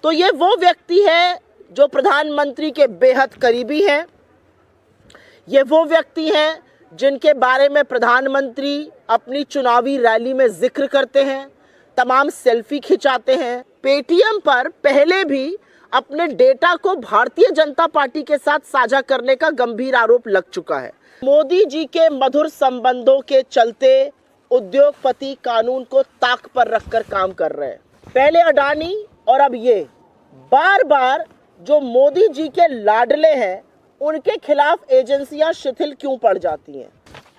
तो ये वो व्यक्ति है जो प्रधानमंत्री के बेहद करीबी हैं। ये वो व्यक्ति हैं जिनके बारे में प्रधानमंत्री अपनी चुनावी रैली में जिक्र करते हैं, तमाम सेल्फी खिंचाते हैं। पेटीएम पर पहले भी अपने डेटा को भारतीय जनता पार्टी के साथ साझा करने का गंभीर आरोप लग चुका है। मोदी जी के मधुर संबंधों के चलते उद्योगपति कानून को ताक पर रखकर काम कर रहे हैं। पहले अडानी और अब ये बार बार जो मोदी जी के लाडले हैं उनके खिलाफ एजेंसियां शिथिल क्यों पड़ जाती हैं।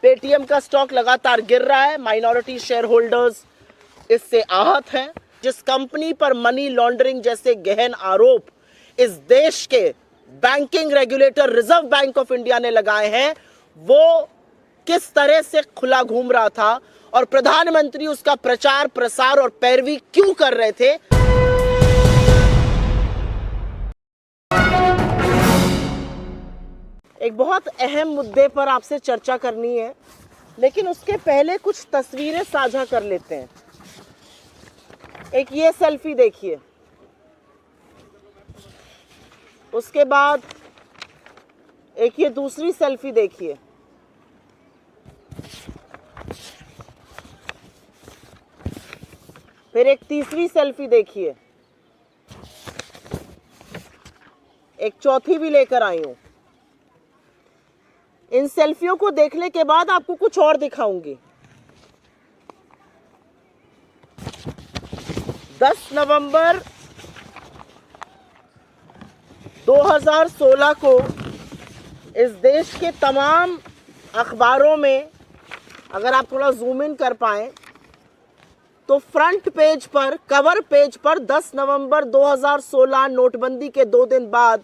पेटीएम का स्टॉक लगातार गिर रहा है, माइनॉरिटी शेयर होल्डर्स इससे आहत हैं। जिस कंपनी पर मनी लॉन्ड्रिंग जैसे गहन आरोप इस देश के banking regulator reserve bank of India ने लगाए हैं, वो किस तरह से खुला घूम रहा था और प्रधानमंत्री उसका प्रचार प्रसार और पैरवी क्यों कर रहे थे। एक बहुत अहम मुद्दे पर आपसे चर्चा करनी है, लेकिन उसके पहले कुछ तस्वीरें साझा कर लेते हैं। एक ये सेल्फी देखिए, उसके बाद एक ये दूसरी सेल्फी देखिए, फिर एक तीसरी सेल्फी देखिए, एक चौथी भी लेकर आई हूं। इन सेल्फियों को देखने के बाद आपको कुछ और दिखाऊंगी। 10 नवंबर 2016 को इस देश के तमाम अखबारों में, अगर आप थोड़ा जूम इन कर पाएं, तो फ्रंट पेज पर, कवर पेज पर 10 नवंबर 2016 नोटबंदी के 2 दिन बाद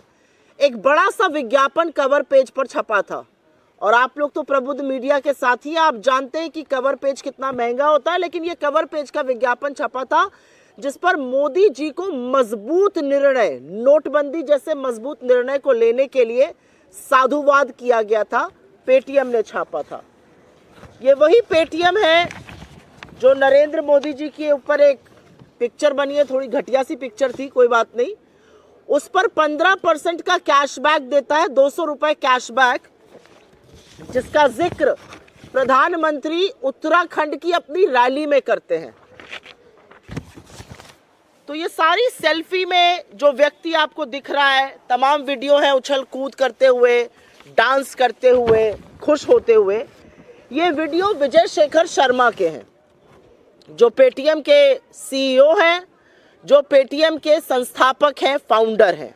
एक बड़ा सा विज्ञापन कवर पेज पर छपा था। और आप लोग तो प्रबुद्ध मीडिया के साथी हैं, आप जानते हैं कि कवर पेज कितना महंगा होता है, लेकिन ये कवर पेज का विज्ञापन छपा था जिस पर मोदी जी को मजबूत निर्णय, नोटबंदी जैसे मजबूत निर्णय को लेने के लिए साधुवाद किया गया था। पेटीएम ने छापा था। ये वही पेटीएम है जो नरेंद्र मोदी जी के ऊपर एक पिक्चर बनी है, थोड़ी घटिया सी पिक्चर थी, कोई बात नहीं। उस पर 15% का कैशबैक देता है, 200 रुपए कैशबैक, जिसका जिक्र प्रधानमंत्री उत्तराखंड की अपनी रैली में करते हैं। तो ये सारी सेल्फी में जो व्यक्ति आपको दिख रहा है, तमाम वीडियो हैं उछल कूद करते हुए, डांस करते हुए, खुश होते हुए। ये वीडियो विजय शेखर शर्मा के हैं, जो पेटीएम के सीईओ हैं, जो पेटीएम के संस्थापक हैं, फाउंडर हैं।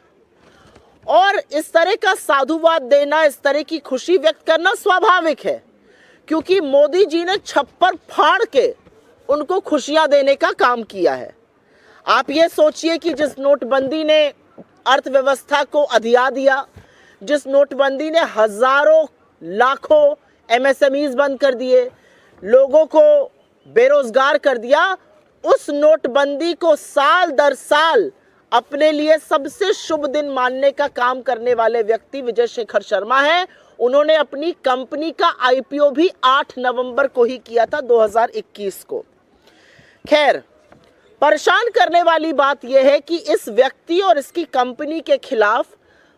और इस तरह का साधुवाद देना, इस तरह की खुशी व्यक्त करना स्वाभाविक है, क्योंकि मोदी जी ने छप्पर फाड़ के उनको खुशियां देने का काम किया है। आप ये सोचिए कि जिस नोटबंदी ने अर्थव्यवस्था को अधिया दिया, जिस नोटबंदी ने हजारों लाखों एमएसएमईज बंद कर दिए, लोगों को बेरोजगार कर दिया, उस नोटबंदी को साल दर साल अपने लिए सबसे शुभ दिन मानने का काम करने वाले व्यक्ति विजय शेखर शर्मा हैं। उन्होंने अपनी कंपनी का आईपीओ भी 8 नवंबर को ही किया था, 2021 को। खैर, परेशान करने वाली बात यह है कि इस व्यक्ति और इसकी कंपनी के खिलाफ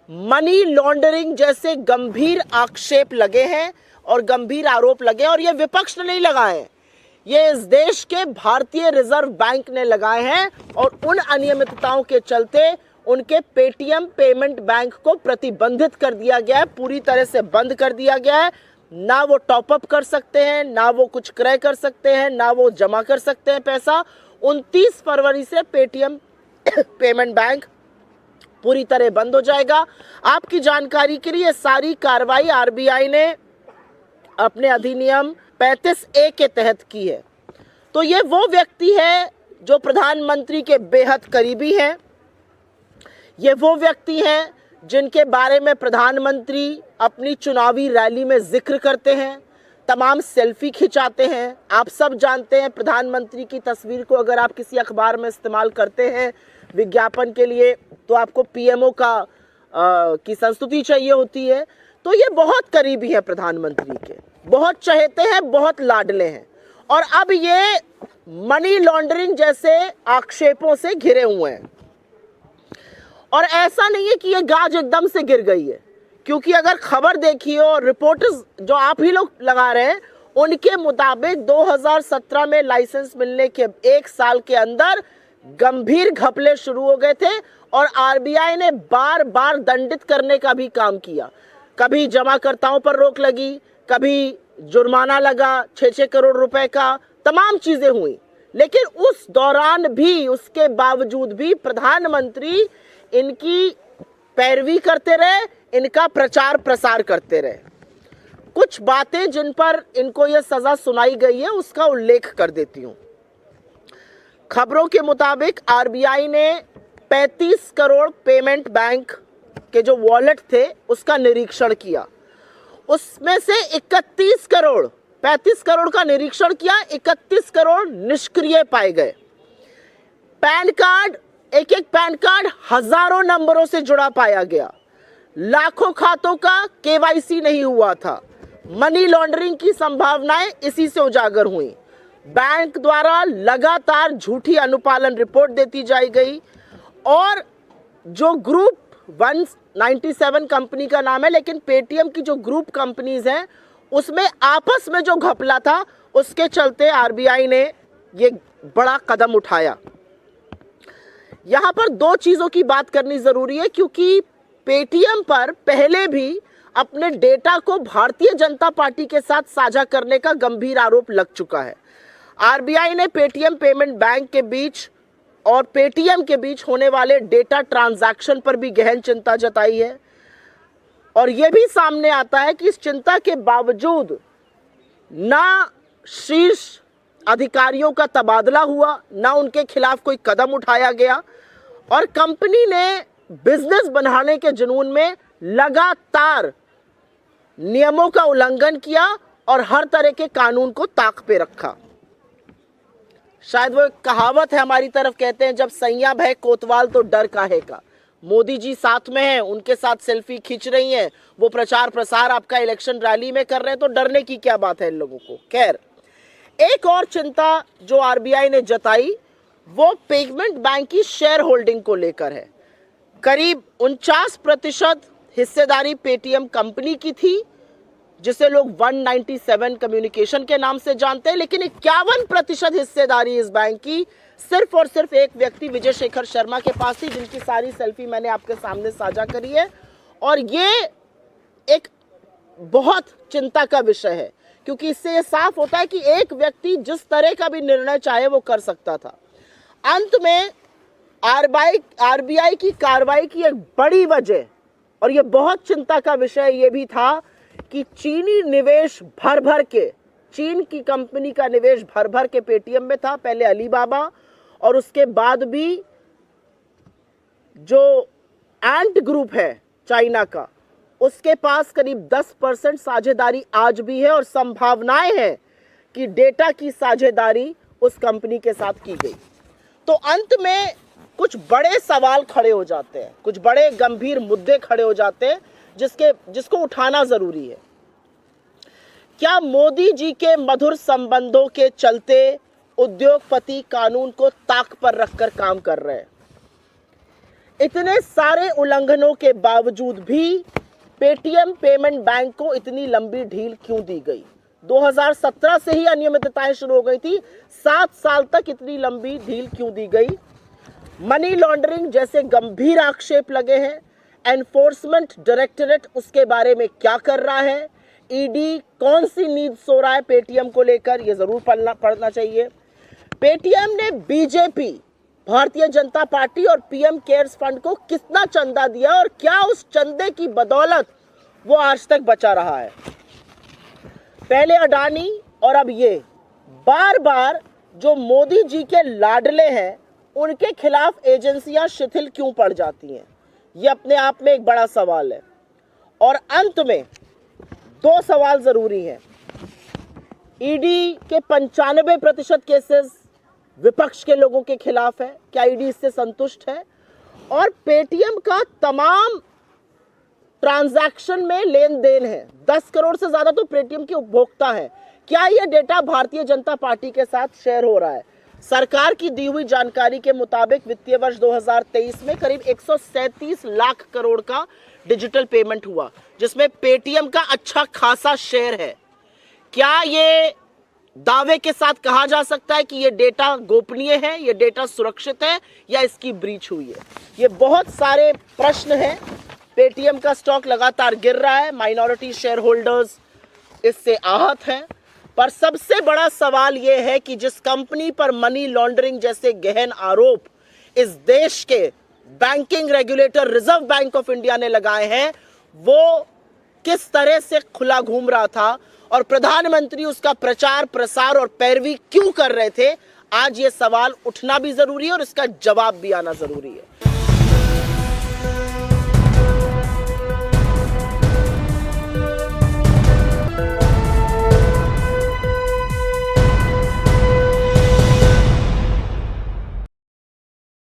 मनी लॉन्ड्रिंग जैसे गंभीर आक्षेप लगे हैं और गंभीर आरोप लगे, और ये विपक्ष ने नहीं लगाए हैं, ये इस देश के भारतीय रिजर्व बैंक ने लगाए हैं। और उन अनियमितताओं के चलते उनके पेटीएम पेमेंट बैंक को प्रतिबंधित कर दिया गया है, पूरी तरह से बंद कर दिया गया है। ना वो टॉपअप कर सकते हैं, ना वो कुछ क्रय कर सकते हैं, ना वो जमा कर सकते हैं पैसा। 29 फरवरी से पेटीएम पेमेंट बैंक पूरी तरह बंद हो जाएगा। आपकी जानकारी के लिए सारी कार्रवाई आरबीआई ने अपने अधिनियम 35A के तहत की है। तो ये वो व्यक्ति है जो प्रधानमंत्री के बेहद करीबी हैं। ये वो व्यक्ति हैं जिनके बारे में प्रधानमंत्री अपनी चुनावी रैली में जिक्र करते हैं, तमाम सेल्फी खिंचाते हैं। आप सब जानते हैं, प्रधानमंत्री की तस्वीर को अगर आप किसी अखबार में इस्तेमाल करते हैं विज्ञापन के लिए, तो आपको पीएमओ की संस्तुति चाहिए होती है। तो ये बहुत करीबी है प्रधानमंत्री के, बहुत चहेते हैं, बहुत लाडले हैं। और अब ये मनी लॉन्ड्रिंग जैसे आक्षेपों से घिरे हुए हैं। और ऐसा नहीं है कि ये गाज एकदम से गिर गई है, क्योंकि अगर खबर देखिए और रिपोर्ट्स जो आप ही लोग लगा रहे हैं उनके मुताबिक 2017 में लाइसेंस मिलने के 1 साल के अंदर गंभीर घपले शुरू हो गए थे और आरबीआई ने बार बार दंडित करने का भी काम किया। कभी जमाकर्ताओं पर रोक लगी, कभी जुर्माना लगा 6-6 करोड़ रुपए का, तमाम चीजें हुई। लेकिन उस दौरान भी, उसके बावजूद भी प्रधानमंत्री इनकी पैरवी करते रहे, इनका प्रचार प्रसार करते रहे। कुछ बातें जिन पर इनको यह सजा सुनाई गई है उसका उल्लेख कर देती हूं। खबरों के मुताबिक आरबीआई ने 35 करोड़ पेमेंट बैंक के जो वॉलेट थे उसका निरीक्षण किया। उसमें से 31 करोड़, 35 करोड़ का निरीक्षण किया, 31 करोड़ निष्क्रिय पाए गए। पैन कार्ड, एक एक पैन कार्ड हजारों नंबरों से जुड़ा पाया गया। लाखों खातों का केवाईसी नहीं हुआ था। मनी लॉन्ड्रिंग की संभावनाएं इसी से उजागर हुई। बैंक द्वारा लगातार झूठी अनुपालन रिपोर्ट देती जाई गई और जो ग्रुप 197 कंपनी का नाम है, लेकिन पेटीएम की जो ग्रुप कंपनीज हैं उसमें आपस में जो घपला था उसके चलते आरबीआई ने ये बड़ा कदम उठाया। यहां पर 2 चीजों की बात करनी जरूरी है, क्योंकि पेटीएम पर पहले भी अपने डेटा को भारतीय जनता पार्टी के साथ साझा करने का गंभीर आरोप लग चुका है। आरबीआई ने पेटीएम पेमेंट बैंक के बीच और पेटीएम के बीच होने वाले डेटा ट्रांजैक्शन पर भी गहन चिंता जताई है और यह भी सामने आता है कि इस चिंता के बावजूद ना शीर्ष अधिकारियों का तबादला हुआ, ना उनके खिलाफ कोई कदम उठाया गया और कंपनी ने बिजनेस बनाने के जुनून में लगातार नियमों का उल्लंघन किया और हर तरह के कानून को ताक पे रखा। शायद वो एक कहावत है हमारी तरफ, कहते हैं जब सैया भय कोतवाल तो डर काहे का। मोदी जी साथ में हैं, उनके साथ सेल्फी खींच रही हैं, वो प्रचार प्रसार आपका इलेक्शन रैली में कर रहे हैं, तो डरने की क्या बात है इन लोगों को। खैर, एक और चिंता जो आरबीआई ने जताई वो पेमेंट बैंक की शेयर होल्डिंग को लेकर है। करीब 49% हिस्सेदारी पेटीएम कंपनी की थी, जिसे लोग 197 कम्युनिकेशन के नाम से जानते हैं, लेकिन 51% हिस्सेदारी इस बैंक की सिर्फ और सिर्फ एक व्यक्ति विजय शेखर शर्मा के पास थी, जिनकी सारी सेल्फी मैंने आपके सामने साझा करी है। और ये एक बहुत चिंता का विषय है, क्योंकि इससे ये साफ होता है कि एक व्यक्ति जिस तरह का भी निर्णय चाहे वो कर सकता था। अंत में आरबीआई की कार्रवाई की एक बड़ी वजह, और ये बहुत चिंता का विषय ये भी था कि चीनी निवेश भर भर के, चीन की कंपनी का निवेश भर भर के पेटीएम में था। पहले अलीबाबा और उसके बाद भी जो एंट ग्रुप है चाइना का, उसके पास करीब 10% साझेदारी आज भी है और संभावनाएं हैं कि डेटा की साझेदारी उस कंपनी के साथ की गई। तो अंत में कुछ बड़े सवाल खड़े हो जाते हैं, कुछ बड़े गंभीर मुद्दे खड़े हो जाते हैं जिसको उठाना जरूरी है। क्या मोदी जी के मधुर संबंधों के चलते उद्योगपति कानून को ताक पर रखकर काम कर रहे हैं? इतने सारे उल्लंघनों के बावजूद भी पेटीएम पेमेंट बैंक को इतनी लंबी ढील क्यों दी गई? 2017 से ही अनियमितताएं शुरू हो गई थी, 7 साल तक इतनी लंबी ढील क्यों दी गई? मनी लॉन्ड्रिंग जैसे गंभीर आक्षेप लगे हैं। एनफोर्समेंट डायरेक्टरेट उसके बारे में क्या कर रहा है? ईडी कौन सी नींद सो रहा है पेटीएम को लेकर? ये जरूर पढ़ना चाहिए। पेटीएम ने बीजेपी, भारतीय जनता पार्टी और पीएम केयर्स फंड को कितना चंदा दिया और क्या उस चंदे की बदौलत वो आज तक बचा रहा है? पहले अडानी और अब ये बार बार जो मोदी जी के लाडले हैं उनके खिलाफ एजेंसियां शिथिल क्यों पड़ जाती हैं? ये अपने आप में एक बड़ा सवाल है। और अंत में 2 सवाल जरूरी हैं। ईडी के 95% केसेस विपक्ष के लोगों के खिलाफ है, क्या ईडी इससे संतुष्ट है? और पेटीएम का तमाम ट्रांजैक्शन में लेन देन है, 10 करोड़ से ज्यादा तो पेटीएम के उपभोक्ता हैं, क्या यह डेटा भारतीय जनता पार्टी के साथ शेयर हो रहा है? सरकार की दी हुई जानकारी के मुताबिक वित्तीय वर्ष 2023 में करीब 137 लाख करोड़ का डिजिटल पेमेंट हुआ, जिसमें पेटीएम का अच्छा खासा शेयर है। क्या ये दावे के साथ कहा जा सकता है कि ये डेटा गोपनीय है, ये डेटा सुरक्षित है, या इसकी ब्रीच हुई है? ये बहुत सारे प्रश्न हैं। पेटीएम का स्टॉक लगातार गिर रहा है, माइनॉरिटी शेयर होल्डर्स इससे आहत हैं, पर सबसे बड़ा सवाल यह है कि जिस कंपनी पर मनी लॉन्ड्रिंग जैसे गहन आरोप इस देश के banking regulator reserve bank of India ने लगाए हैं, वो किस तरह से खुला घूम रहा था और प्रधानमंत्री उसका प्रचार प्रसार और पैरवी क्यों कर रहे थे? आज ये सवाल उठना भी जरूरी है और इसका जवाब भी आना जरूरी है।